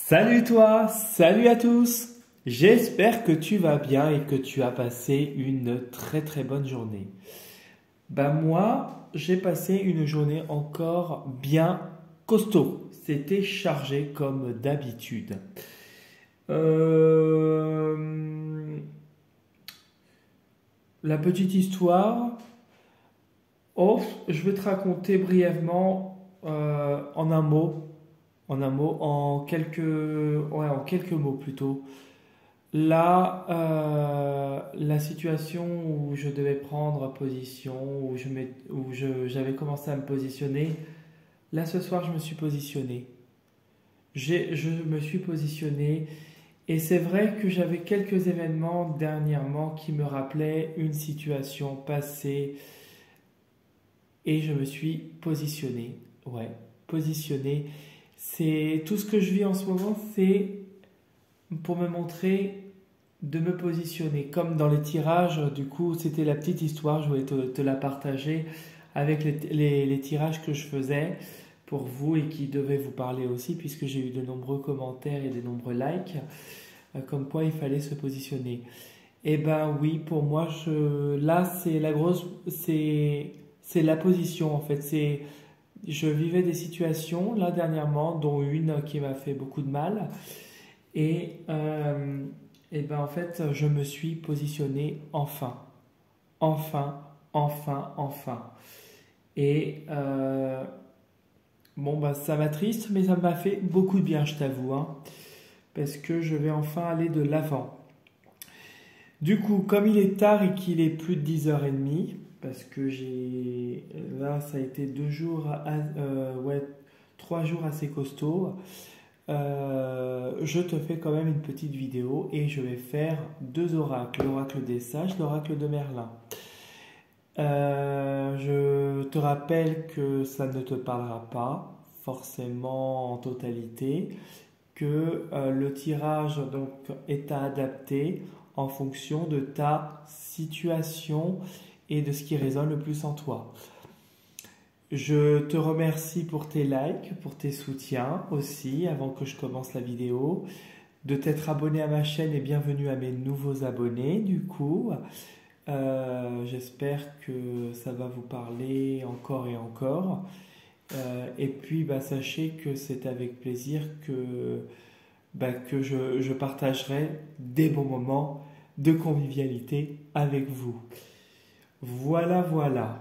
Salut toi, salut à tous. J'espère que tu vas bien et que tu as passé une très très bonne journée. Moi, j'ai passé une journée encore bien costaud. C'était chargé comme d'habitude. Euh, la petite histoire, oh, je vais te raconter brièvement en quelques, ouais, en quelques mots plutôt. Là, la situation où je devais prendre position, j'avais commencé à me positionner, là ce soir je me suis positionné. Je me suis positionné et c'est vrai que j'avais quelques événements dernièrement qui me rappelaient une situation passée et je me suis positionné. Ouais, positionné. C'est tout ce que je vis en ce moment, c'est pour me montrer de me positionner. Comme dans les tirages, du coup, c'était la petite histoire, je voulais te la partager avec les tirages que je faisais pour vous et qui devaient vous parler aussi, puisque j'ai eu de nombreux commentaires et de nombreux likes, comme quoi il fallait se positionner. Eh ben oui, pour moi, là, c'est la position en fait. Je vivais des situations là dernièrement, dont une qui m'a fait beaucoup de mal. Et, euh, et ben en fait, je me suis positionné enfin. Enfin, enfin, enfin. Et ça m'attriste, mais ça m'a fait beaucoup de bien, je t'avoue, hein, parce que je vais enfin aller de l'avant. Du coup, comme il est tard et qu'il est plus de 10h30, parce que là, ça a été 2 jours, ouais, 3 jours assez costauds. Je te fais quand même une petite vidéo et je vais faire deux oracles, l'oracle des sages, l'oracle de Merlin. Je te rappelle que ça ne te parlera pas forcément en totalité, que le tirage donc est à adapter en fonction de ta situation et de ce qui résonne le plus en toi. Je te remercie pour tes likes, pour tes soutiens aussi, avant que je commence la vidéo, de t'être abonné à ma chaîne et bienvenue à mes nouveaux abonnés du coup. J'espère que ça va vous parler encore et encore. Et puis sachez que c'est avec plaisir que je partagerai des bons moments de convivialité avec vous. Voilà, voilà.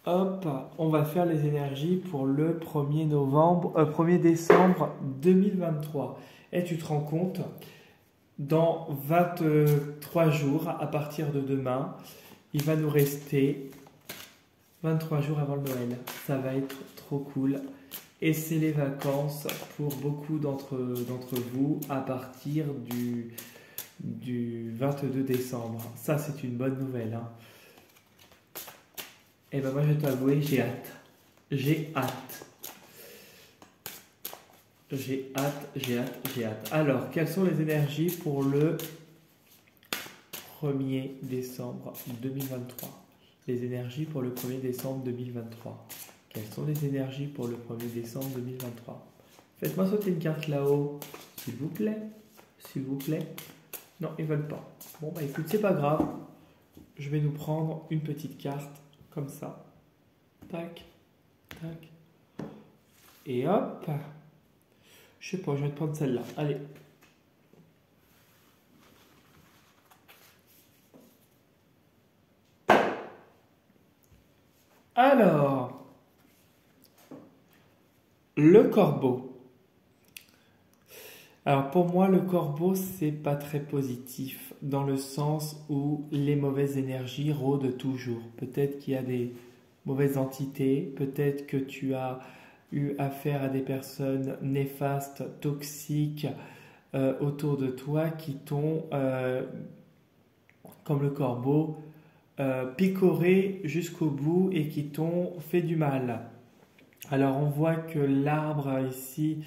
Hop, on va faire les énergies pour le 1er décembre 2023. Et tu te rends compte, dans 23 jours, à partir de demain, il va nous rester 23 jours avant le Noël. Ça va être trop cool. Et c'est les vacances pour beaucoup d'entre vous à partir du 22 décembre. Ça, c'est une bonne nouvelle, hein. Et moi, je vais t'avouer, j'ai hâte. J'ai hâte. J'ai hâte, j'ai hâte, j'ai hâte. Alors, quelles sont les énergies pour le 1er décembre 2023? Les énergies pour le 1er décembre 2023. Quelles sont les énergies pour le 1er décembre 2023? Faites-moi sauter une carte là-haut, s'il vous plaît. S'il vous plaît. Non, ils veulent pas. Bon, écoute, c'est pas grave. Je vais nous prendre une petite carte comme ça. Tac, tac. Et hop. Je sais pas, je vais te prendre celle-là. Allez. Alors, le corbeau. Alors pour moi, le corbeau, c'est pas très positif dans le sens où les mauvaises énergies rôdent toujours. Peut-être qu'il y a des mauvaises entités, peut-être que tu as eu affaire à des personnes néfastes, toxiques autour de toi qui t'ont, comme le corbeau, picoré jusqu'au bout et qui t'ont fait du mal. Alors on voit que l'arbre ici,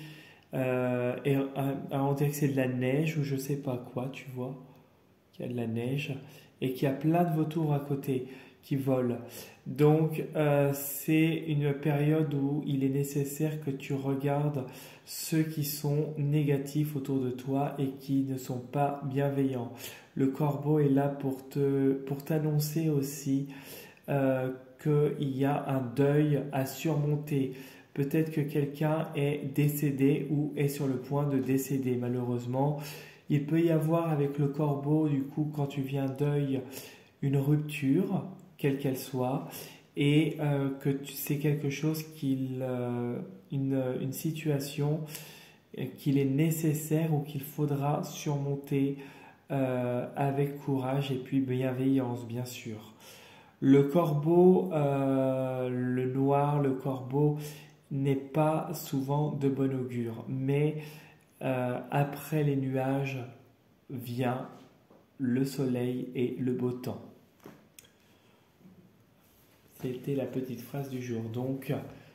on dirait que c'est de la neige ou je sais pas quoi, tu vois, qu'il y a de la neige et qu'il y a plein de vautours à côté. qui volent. Donc, c'est une période où il est nécessaire que tu regardes ceux qui sont négatifs autour de toi et qui ne sont pas bienveillants. Le corbeau est là pour t'annoncer aussi qu'il y a un deuil à surmonter. Peut-être que quelqu'un est décédé ou est sur le point de décéder, malheureusement. Il peut y avoir avec le corbeau, du coup, quand tu vis un deuil, une rupture, quelle qu'elle soit, et c'est quelque chose une situation qu'il est nécessaire ou qu'il faudra surmonter avec courage et puis bienveillance, bien sûr. Le corbeau, le noir, le corbeau n'est pas souvent de bon augure, mais après les nuages vient le soleil et le beau temps. C'était la petite phrase du jour. Donc,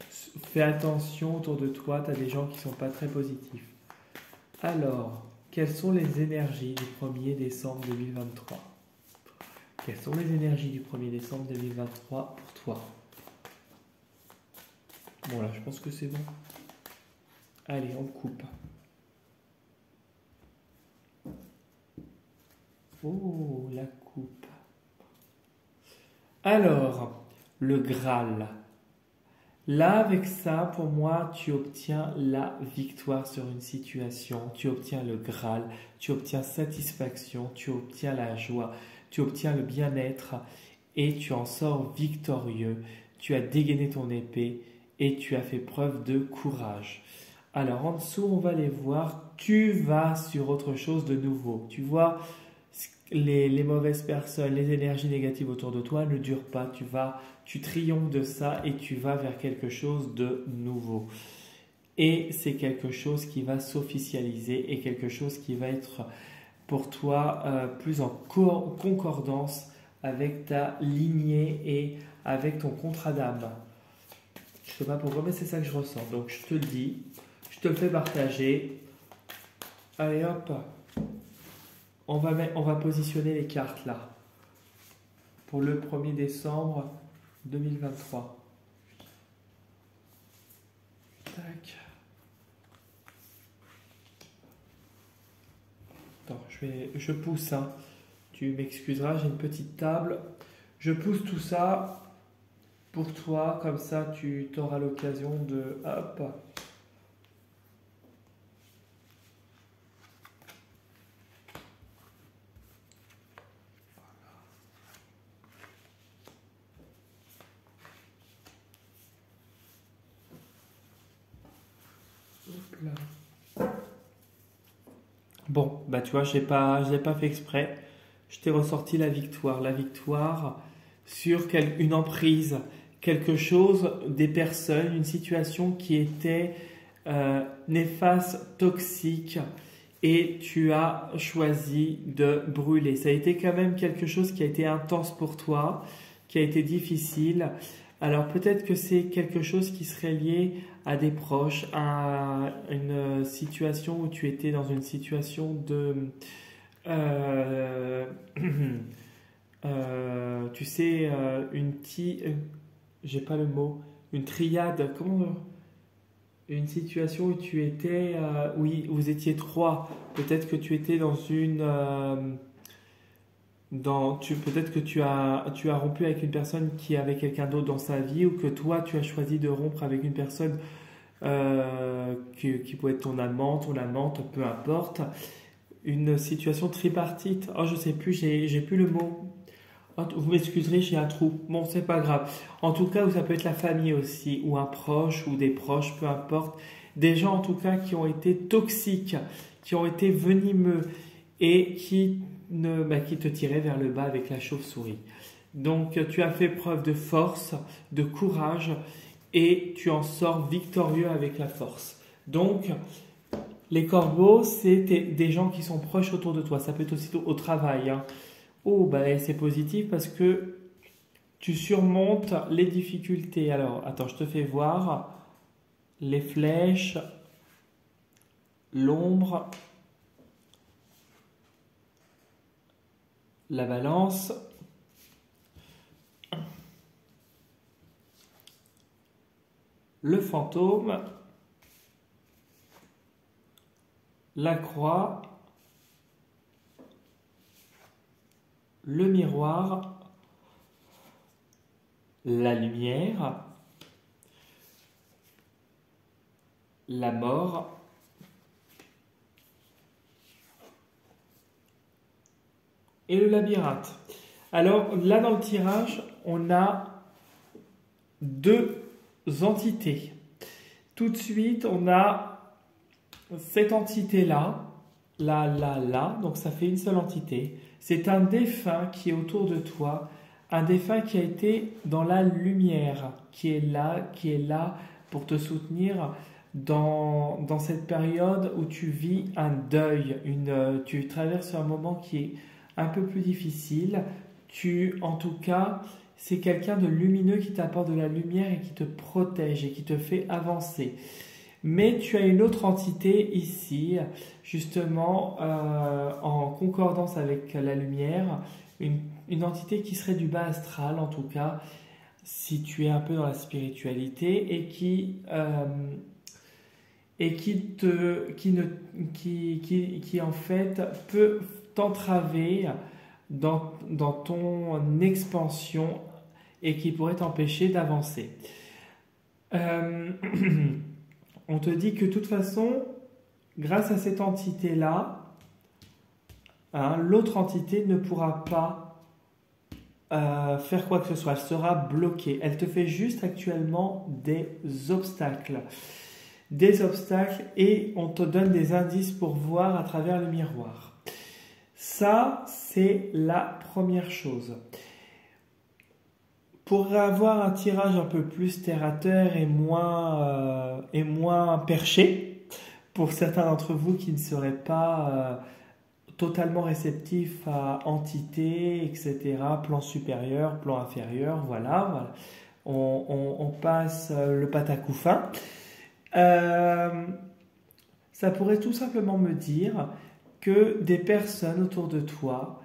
fais attention autour de toi, tu as des gens qui ne sont pas très positifs. Alors, quelles sont les énergies du 1er décembre 2023 ? Quelles sont les énergies du 1er décembre 2023 pour toi ? Bon, là, je pense que c'est bon. Allez, on coupe. Oh, la coupe. Alors, le Graal. Là, avec ça, pour moi, tu obtiens la victoire sur une situation, tu obtiens le Graal, tu obtiens satisfaction, tu obtiens la joie, tu obtiens le bien-être et tu en sors victorieux. Tu as dégainé ton épée et tu as fait preuve de courage. Alors, en dessous, on va les voir. Tu vas sur autre chose de nouveau. Tu vois, les mauvaises personnes, les énergies négatives autour de toi ne durent pas. Tu triomphes de ça et tu vas vers quelque chose de nouveau. Et c'est quelque chose qui va s'officialiser et quelque chose qui va être pour toi plus en concordance avec ta lignée et avec ton contrat d'âme. Je ne sais pas pourquoi, mais c'est ça que je ressens. Donc je te le dis, je te le fais partager. Allez hop, on va positionner les cartes là pour le 1er décembre 2023. Tac. Attends, je pousse, hein. Tu m'excuseras, j'ai une petite table. Je pousse tout ça pour toi, comme ça tu auras l'occasion de... Hop. Hop là. Bon, bah tu vois, je l'ai pas fait exprès. Je t'ai ressorti la victoire. La victoire sur une emprise, quelque chose, des personnes, une situation qui était néfaste, toxique, et tu as choisi de brûler. Ça a été quand même quelque chose qui a été intense pour toi, qui a été difficile. Alors peut-être que c'est quelque chose qui serait lié à des proches, à une situation où tu étais dans une situation de... tu sais, j'ai pas le mot, une triade, une situation où tu étais, oui, vous étiez trois. Peut-être que tu étais dans peut-être que tu as rompu avec une personne qui avait quelqu'un d'autre dans sa vie, ou que toi tu as choisi de rompre avec une personne qui peut être ton amant, ton amante, peu importe. Une situation tripartite. Oh, je sais plus, j'ai plus le mot. Oh, vous m'excuserez, j'ai un trou. Bon, c'est pas grave. En tout cas, ça peut être la famille aussi, ou un proche, ou des proches, peu importe. Des gens en tout cas qui ont été toxiques, qui ont été venimeux et qui te tiraient vers le bas avec la chauve-souris. Donc, tu as fait preuve de force, de courage, et tu en sors victorieux avec la force. Donc, les corbeaux, c'est des gens qui sont proches autour de toi. Ça peut être aussi au travail, hein. Oh, bah, c'est positif parce que tu surmontes les difficultés. Alors, attends, je te fais voir les flèches, l'ombre, la balance. le fantôme, la croix, le miroir, la lumière, la mort et le labyrinthe. Alors là dans le tirage, on a deux entités. Tout de suite, on a cette entité-là, là, donc ça fait une seule entité. C'est un défunt qui est autour de toi, un défunt qui a été dans la lumière, qui est là pour te soutenir dans cette période où tu vis un deuil, tu traverses un moment qui est un peu plus difficile. En tout cas, c'est quelqu'un de lumineux qui t'apporte de la lumière et qui te protège et qui te fait avancer. Mais tu as une autre entité ici, justement, en concordance avec la lumière, une entité qui serait du bas astral, en tout cas, si tu es un peu dans la spiritualité, et qui en fait peut t'entraver dans ton expansion et qui pourrait t'empêcher d'avancer. On te dit que de toute façon, grâce à cette entité-là, l'autre entité ne pourra pas faire quoi que ce soit. Elle sera bloquée. Elle te fait juste actuellement des obstacles. Et on te donne des indices pour voir à travers le miroir. Ça, c'est la première chose. Pour avoir un tirage un peu plus terre à terre et moins perché, pour certains d'entre vous qui ne seraient pas totalement réceptifs à entités, etc., plan supérieur, plan inférieur, voilà. On passe le patakou fin. Ça pourrait tout simplement me dire que des personnes autour de toi,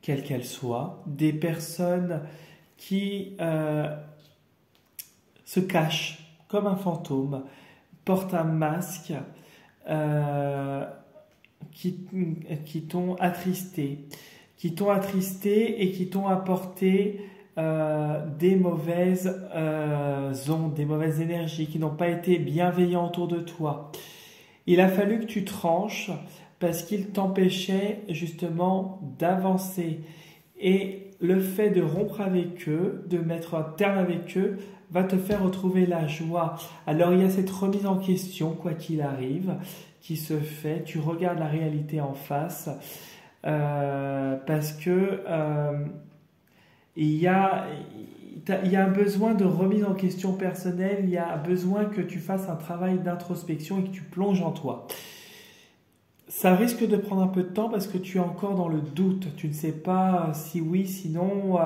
quelles qu'elles soient, des personnes qui se cachent comme un fantôme, portent un masque, qui t'ont attristé, et qui t'ont apporté des mauvaises ondes, des mauvaises énergies, qui n'ont pas été bienveillants autour de toi. Il a fallu que tu tranches parce qu'ils t'empêchaient justement d'avancer. Et le fait de rompre avec eux, de mettre un terme avec eux, va te faire retrouver la joie. Alors il y a cette remise en question, quoi qu'il arrive, qui se fait. Tu regardes la réalité en face parce que il y a un besoin de remise en question personnelle, il y a besoin que tu fasses un travail d'introspection et que tu plonges en toi. Ça risque de prendre un peu de temps parce que tu es encore dans le doute. Tu ne sais pas si oui, sinon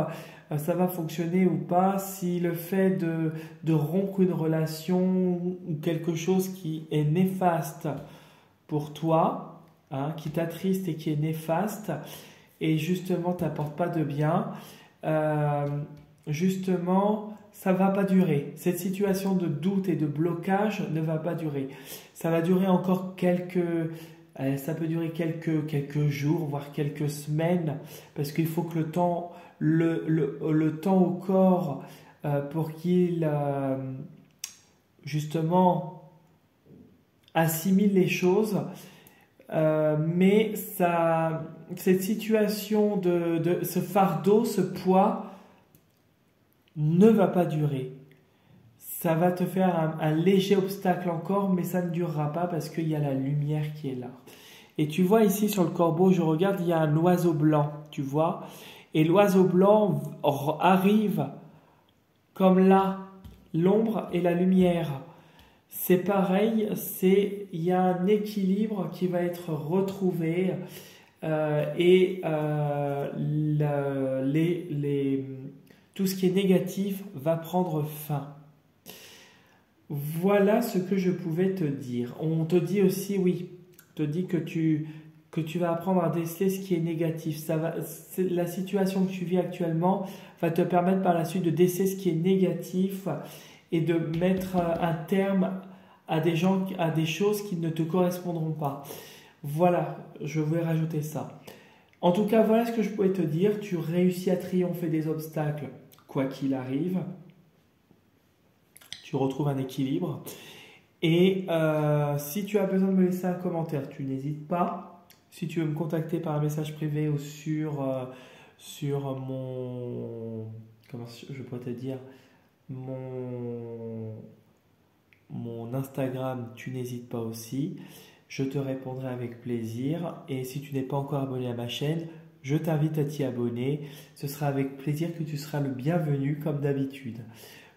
ça va fonctionner ou pas. Si le fait de rompre une relation ou quelque chose qui est néfaste pour toi, qui t'attriste et qui est néfaste, et justement t'apporte pas de bien, justement ça va pas durer. Cette situation de doute et de blocage ne va pas durer. Ça va durer encore ça peut durer quelques jours, voire quelques semaines, parce qu'il faut que le temps au corps pour qu'il justement assimile les choses. Mais cette situation de ce fardeau, ce poids ne va pas durer. Ça va te faire un léger obstacle encore, mais ça ne durera pas parce qu'il y a la lumière qui est là. Et tu vois ici sur le corbeau, je regarde, il y a un oiseau blanc, tu vois. Et l'oiseau blanc arrive comme là, l'ombre et la lumière. C'est pareil, il y a un équilibre qui va être retrouvé tout ce qui est négatif va prendre fin. Voilà ce que je pouvais te dire. On te dit aussi, oui, on te dit que tu vas apprendre à déceler ce qui est négatif. La situation que tu vis actuellement va te permettre par la suite de déceler ce qui est négatif et de mettre un terme à des gens, à des choses qui ne te correspondront pas. Voilà, je voulais rajouter ça. En tout cas, voilà ce que je pouvais te dire. Tu réussis à triompher des obstacles, quoi qu'il arrive. Tu retrouves un équilibre. Et si tu as besoin de me laisser un commentaire, tu n'hésites pas. Si tu veux me contacter par un message privé ou sur mon... Comment je pourrais te dire? Mon, mon Instagram, tu n'hésites pas aussi. Je te répondrai avec plaisir. Et si tu n'es pas encore abonné à ma chaîne, je t'invite à t'y abonner. Ce sera avec plaisir que tu seras le bienvenu comme d'habitude.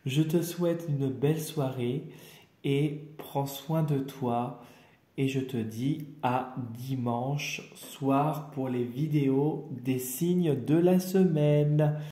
Je te souhaite une belle soirée et prends soin de toi. Et je te dis à dimanche soir pour les vidéos des signes de la semaine.